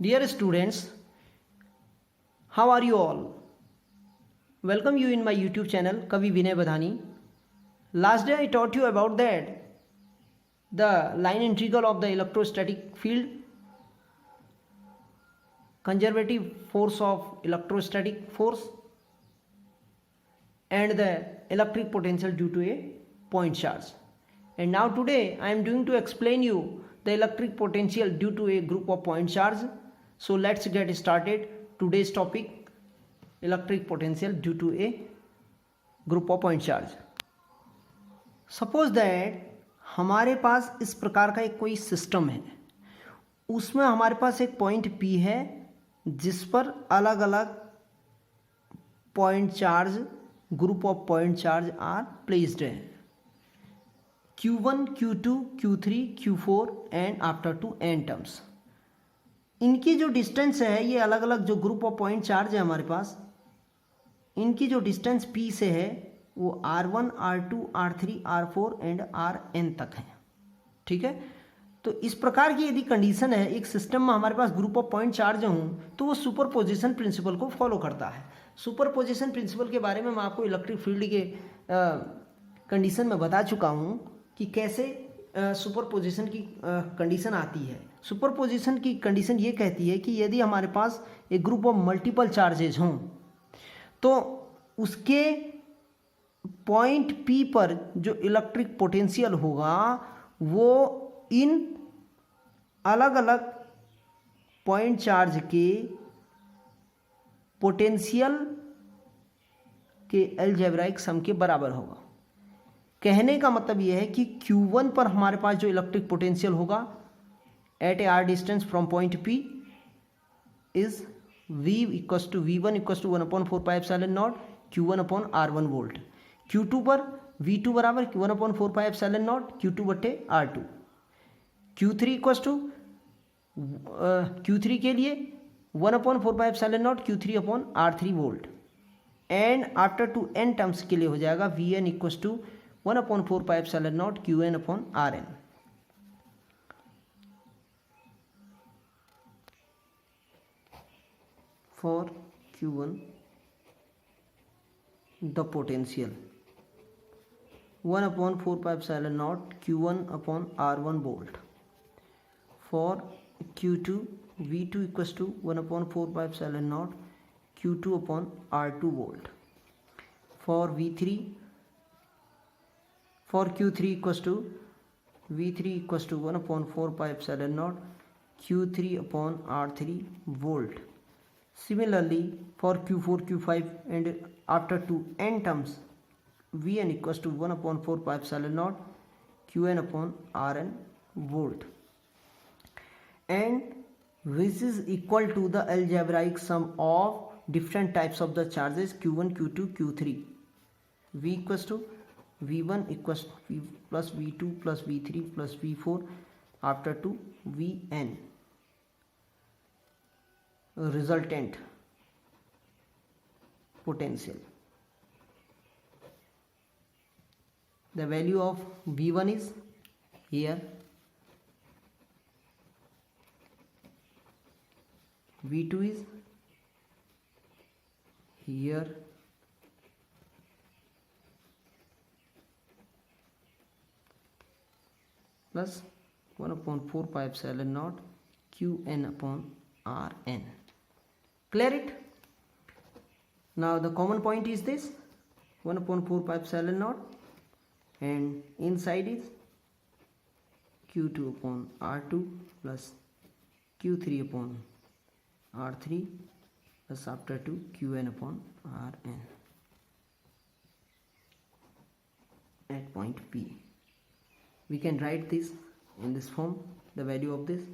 Dear students, how are you all? Welcome you in my YouTube channel Kavi Vinay Badhani. Last day I taught you about that the line integral of the electrostatic field, conservative force of electrostatic force, and the electric potential due to a point charge. And now today I am going to explain you the electric potential due to a group of point charge. So let's get started. Today's topic, electric potential due to a group of point charge. Suppose that हमारे पास इस प्रकार का एक कोई system है, उसमें हमारे पास एक पॉइंट P है जिस पर अलग अलग point charge, group of point charge are placed है, Q1, Q2, Q3, Q4 and after to n terms. इनकी जो डिस्टेंस है, ये अलग अलग जो ग्रुप ऑफ पॉइंट चार्ज है हमारे पास, इनकी जो डिस्टेंस P से है वो R1, R2, R3, R4 and Rn तक है. ठीक है, तो इस प्रकार की यदि कंडीशन है, एक सिस्टम में हमारे पास ग्रुप ऑफ पॉइंट चार्ज हों, तो वो सुपरपोजिशन प्रिंसिपल को फॉलो करता है. सुपरपोजिशन प्रिंसिपल के बारे में मैं आपको इलेक्ट्रिक फील्ड के कंडीशन में बता चुका हूँ कि कैसे सुपरपोजिशन की कंडीशन आती है. सुपरपोजिशन की कंडीशन ये कहती है कि यदि हमारे पास एक ग्रुप ऑफ मल्टीपल चार्जेज हों, तो उसके पॉइंट P पर जो इलेक्ट्रिक पोटेंशियल होगा वो इन अलग अलग पॉइंट चार्ज के पोटेंशियल के अलजेब्राइक सम के बराबर होगा. कहने का मतलब यह है कि Q1 पर हमारे पास जो इलेक्ट्रिक पोटेंशियल होगा at a R distance from point P is V equals to V1 equals to 1/4πε0 Q1 upon R1 volt. Q2 पर V2 बराबर 1/4πε0 Q2 बटे R2. Q3 equals to Q3 के लिए 1/4πε0 Q3 upon R3 volt. And after to n terms के लिए हो जाएगा Vn equals to 1/4πε0 Qn upon Rn. For Q1 the potential 1/4πε0 Q1 upon R1 volt. For Q2 V2 equals to 1/4πε0 Q2 upon R2 volt. For Q3 equals to V3 equals to 1/4πε0 Q3 upon R3 volt. Similarly, for Q4, Q5 and after to n terms, Vn equals to 1/4πε0 Qn upon Rn volt. And this is equal to the algebraic sum of different types of the charges Q1, Q2, Q3. V equals to V1 equals V plus V2 plus V3 plus V4 after to Vn. Resultant potential. The value of V1 is here, V2 is here, plus 1/4πε0 Qn upon Rn. Clear it? Now the common point is this 1/4πε0 and inside is Q2 upon R2 plus Q3 upon R3 plus after to Qn upon Rn at point P. We can write this in this form, the value of this.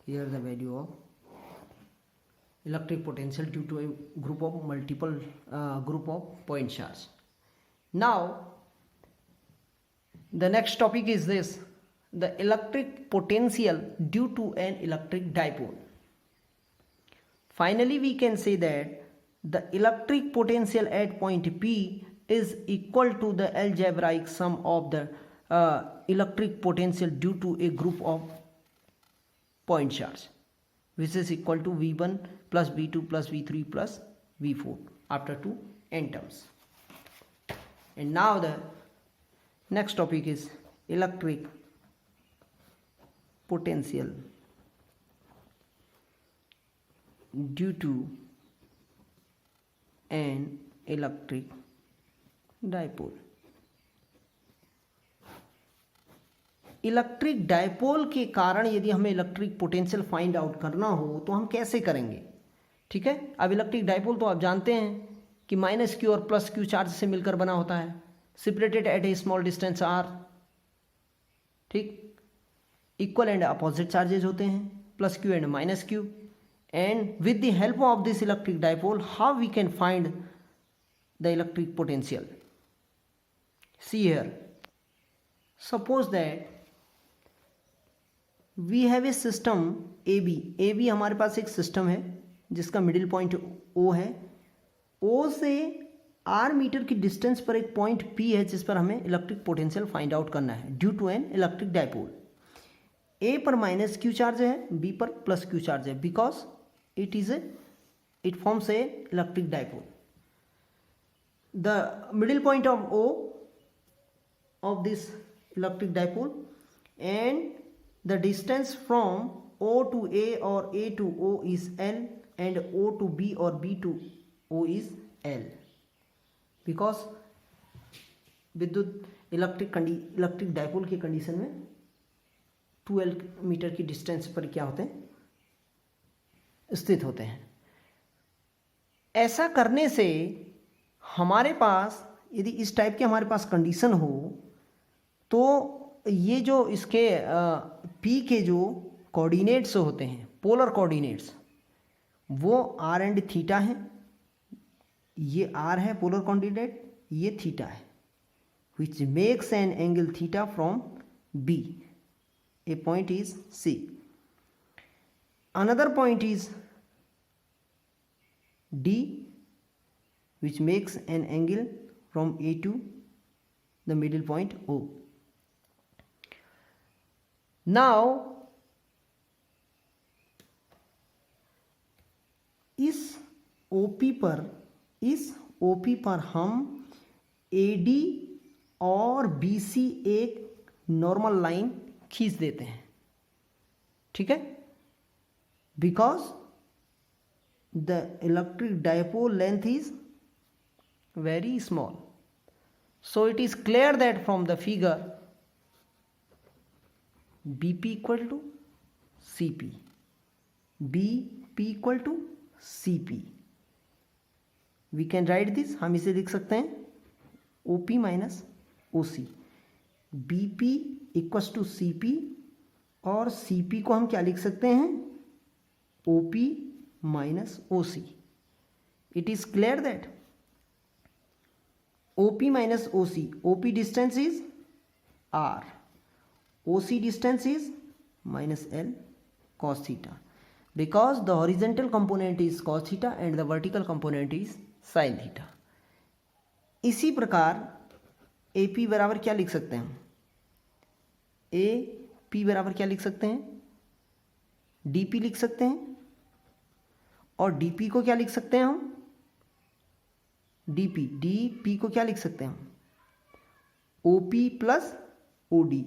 Here the value of electric potential due to a group of multiple group of point charge. Now the next topic is this, the electric potential due to an electric dipole. Finally, we can say that the electric potential at point P is equal to the algebraic sum of the electric potential due to a group of point charge, which is equal to V1 plus V2 plus V3 plus V4 after two n terms. And now the next topic is electric potential due to an electric dipole. Electric dipole के कारण यदि हमें electric potential find out करना हो तो हम कैसे करेंगे? ठीक है, अब इलेक्ट्रिक डायपोल तो आप जानते हैं कि माइनस क्यू और प्लस क्यू चार्ज से मिलकर बना होता है, separated at a small distance R. ठीक, इक्वल एंड अपोजिट चार्जेज होते हैं, plus Q and minus Q. And with the help of this electric dipole how we can find the electric potential? See here, suppose that we have a system A B हमारे पास एक system है जिसका middle point ओ है. ओ से are metre की distance पर एक पॉइंट पी है जिस पर हमें इलेक्ट्रिक पोटेंशियल फाइंड आउट करना है due to an electric dipole. A पर माइनस क्यू चार्ज है, बी पर प्लस क्यू चार्ज है, because it forms a electric dipole. The middle point of O of this electric dipole and the distance from O to A or A to O is L and O to B or B to O is L, because विद्युत electric dipole की condition में 12 metre की distance पर क्या होते हैं, स्थित होते हैं. ऐसा करने से हमारे पास यदि इस टाइप की हमारे पास कंडीशन हो तो ये जो इसके पी के जो कोऑर्डिनेट्स होते हैं, पोलर कोऑर्डिनेट्स, वो आर एंड थीटा हैं. ये आर है पोलर कोऑर्डिनेट, ये थीटा है, which makes an angle theta from B. A point is C, another point is D, which makes an angle from A to the middle point O. Now इस OP पर हम AD और BC एक normal line खींच देते हैं. ठीक है, because the electric dipole length is very small. So it is clear that from the figure BP equal to CP, BP equal to CP. We can write this, हम इसे लिख सकते हैं OP minus OC. BP equals to CP और CP को हम क्या लिख सकते हैं, OP minus OC. It is clear that OP minus OC, OP distance is R, OC distance is minus L cos theta, because the horizontal component is cos theta and the vertical component is sin theta. इसी प्रकार AP बराबर क्या लिख सकते हैं, AP बराबर क्या लिख सकते हैं, DP लिख सकते हैं. और DP को क्या लिख सकते हैं हम, DP को क्या लिख सकते हैं हम, OP प्लस OD.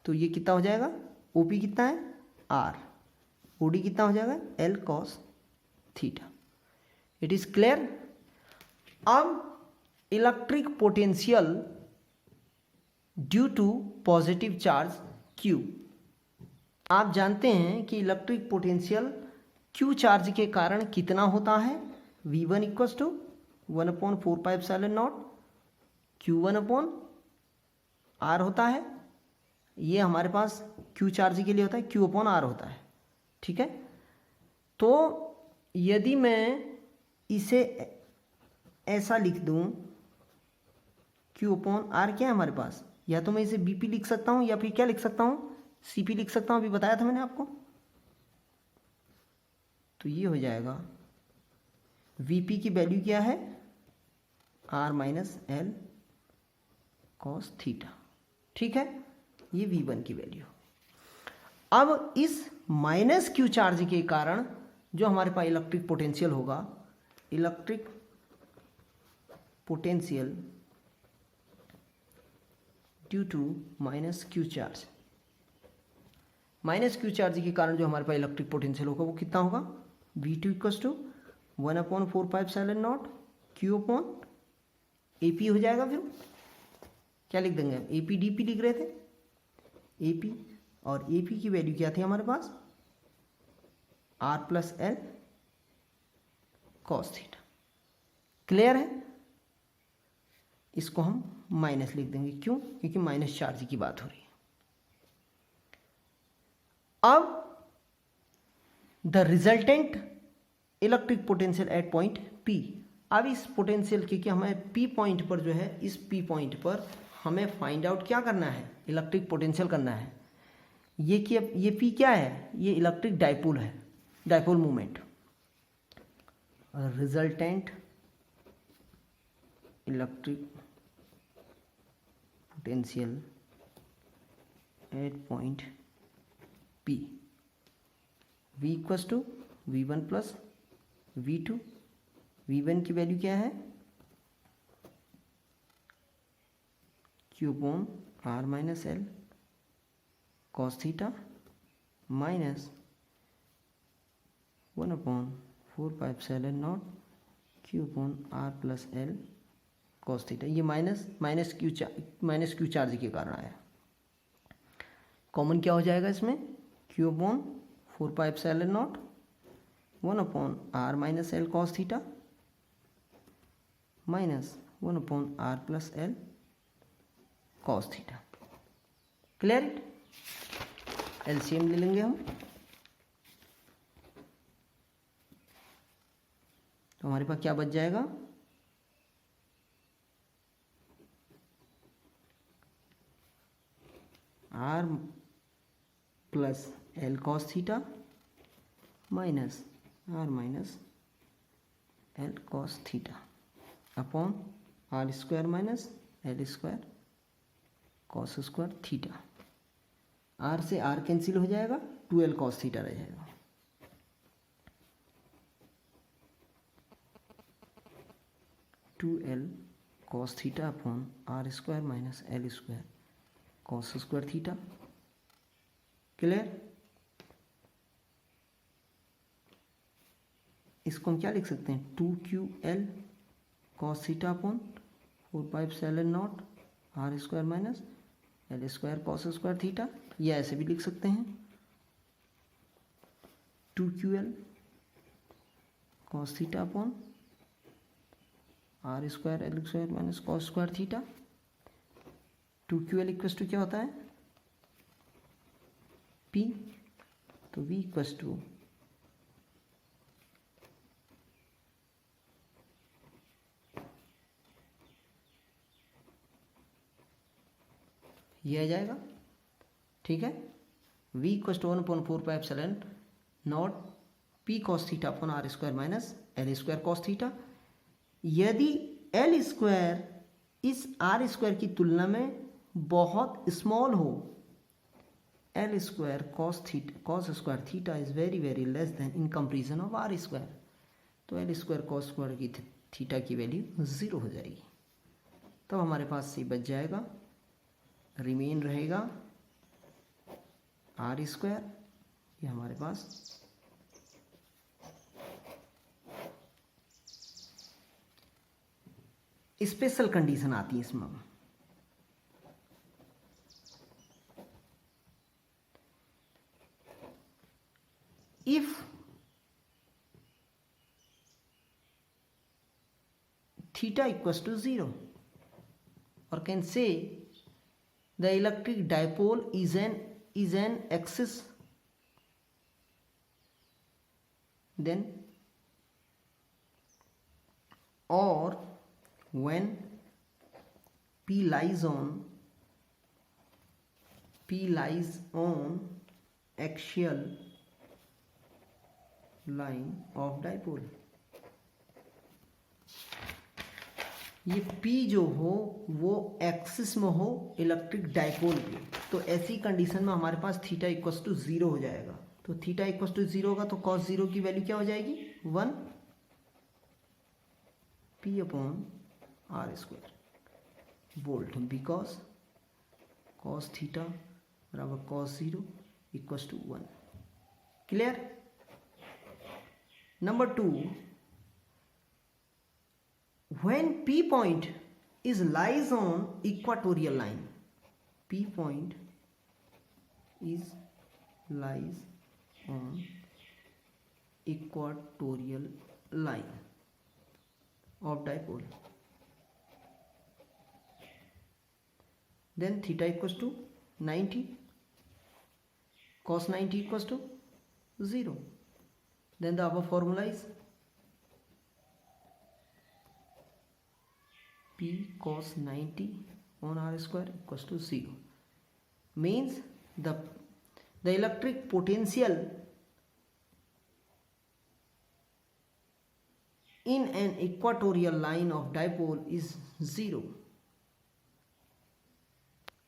तो ये कितना हो जाएगा, OP कितना है R, OD कितना हो जाएगा L cos theta. It is clear. अब electric potential due to positive charge Q. आप जानते हैं कि इलेक्ट्रिक पोटेंशियल Q चार्ज के कारण कितना होता है, V1 इक्वल्स टू 1/4πε0 Q1/R होता है. ये हमारे पास Q चार्ज के लिए होता है, Q/R होता है. ठीक है, तो यदि मैं इसे ऐसा लिख दूं, Q/R क्या है हमारे पास, या तो मैं इसे BP लिख सकता हूँ या फिर क्या लिख सकता हूँ, CP लिख सकता हूँ, अभी बताया था मैंने आपको। तो ये हो जाएगा VP की वैल्यू क्या है, R minus L cos theta, ठीक है, ये V1 की वैल्यू। अब इस माइनस Q चार्ज के कारण जो हमारे पास इलेक्ट्रिक पोटेंशियल होगा, electric potential due to minus Q charge, minus Q charge के कारण जो हमारे पास इलेक्ट्रिक पोटेंशियल होगा वो कितना होगा, V2 equals to 1/4πε0 Q upon AP हो जाएगा। फिर क्या लिख देंगे, AP DP लिख रहे थे, AP, और AP की वैल्यू क्या थी हमारे पास, R plus L cos theta. Clear है, इसको हम माइनस लिख देंगे, क्यों, क्योंकि माइनस चार्ज की बात हो रही है। अब the resultant electric potential at point P, अब इस पोटेंशियल की हमें P पॉइंट पर जो है, इस P पॉइंट पर हमें फाइंड आउट क्या करना है, इलेक्ट्रिक पोटेंशियल करना है। ये P क्या है, ये इलेक्ट्रिक डाइपोल है, dipole movement. Resultant electric potential at point P, V equals to V1 plus V2। V1 की वैल्यू क्या है, Q upon R minus L cos theta minus 1/4πε0 Q upon R plus L cos theta. ये minus Q charge के कारण आया। Common क्या हो जाएगा इसमें, Q upon 4πε0 1/R minus L cos theta minus 1/R plus L cos theta. Clear it, LCM ले लेंगे हम, तो हमारे पास क्या बच जाएगा, R plus L cos theta minus R minus L cos theta upon R square minus L square cos square theta. R से R cancel हो जाएगा, 2L कॉस थीटा रह जाएगा। Two L cos theta upon R square minus L square cos square theta. Clear, इसको हम क्या लिख सकते हैं, 2QL cos theta upon 4πε0 R square minus L square cos square theta. या ऐसे भी लिख सकते हैं 2QL cos theta upon R square L square minus cos square theta. 2QL equals to क्या होता है, P, तो V इक्वल्स टू ये आ जाएगा। ठीक है, V equals to 1/4πε0 P cos theta upon R square minus L square cos theta. यदि L square इस R स्क्वायर की तुलना में बहुत स्मॉल हो, L square cos square theta is very very less than in comparison of R square, तो L square cos square की theta की वैल्यू 0 हो जाएगी। तब हमारे पास C बच जाएगा, रिमेन रहेगा R स्क्वायर। ये हमारे पास स्पेशल कंडीशन आती है इसमें। If theta equals to 0 or can say the electric dipole is an axis, then or when P lies on P lies on axial line of dipole। ये P जो हो वो axis में हो इलेक्ट्रिक डाइपोल के, तो ऐसी कंडीशन में हमारे पास थीटा इक्वस टू 0 हो जाएगा। तो थीटा इक्वस टू 0 होगा तो cos 0 की वैल्यू क्या हो जाएगी 1 P upon R square volt, because cos theta बराबर cos 0 equals to 1। Clear. Number 2, when P point is lies on equatorial line, P point is lies on equatorial line of dipole, then theta equals to 90, cos 90 equals to 0, then the above formula is P cos 90 on r square equals to 0, means the electric potential in an equatorial line of dipole is 0.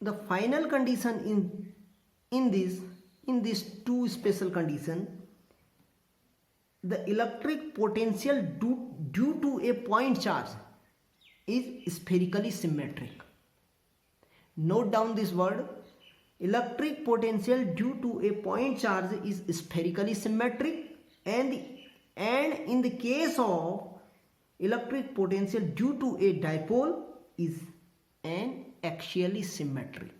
The final condition in these two special condition, the electric potential due to a point charge is spherically symmetric. Note down this word, electric potential due to a point charge is spherically symmetric, and in the case of electric potential due to a dipole is an axially symmetric।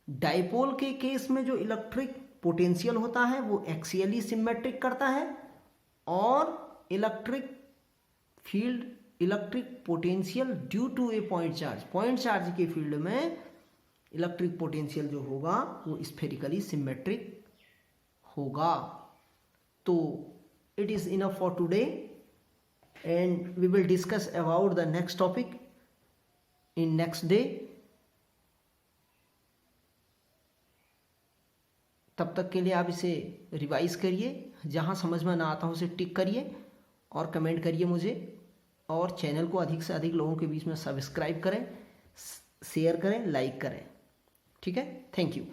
Dipole के case में जो electric potential होता है वो axially symmetric करता है, और electric field electric potential due to a point charge के फील्ड में इलेक्ट्रिक पोटेंशियल जो होगा वो स्फेरिकली सिमेट्रिक होगा। तो it is enough for today and we will discuss about the next topic in next day. तब तक के लिए आप इसे रिवाइज करिए, जहाँ समझ में ना आता हो उसे टिक करिए और कमेंट करिए मुझे, और चैनल को अधिक से अधिक लोगों के बीच में सब्सक्राइब करें, शेयर करें, लाइक करें। ठीक है, थैंक यू।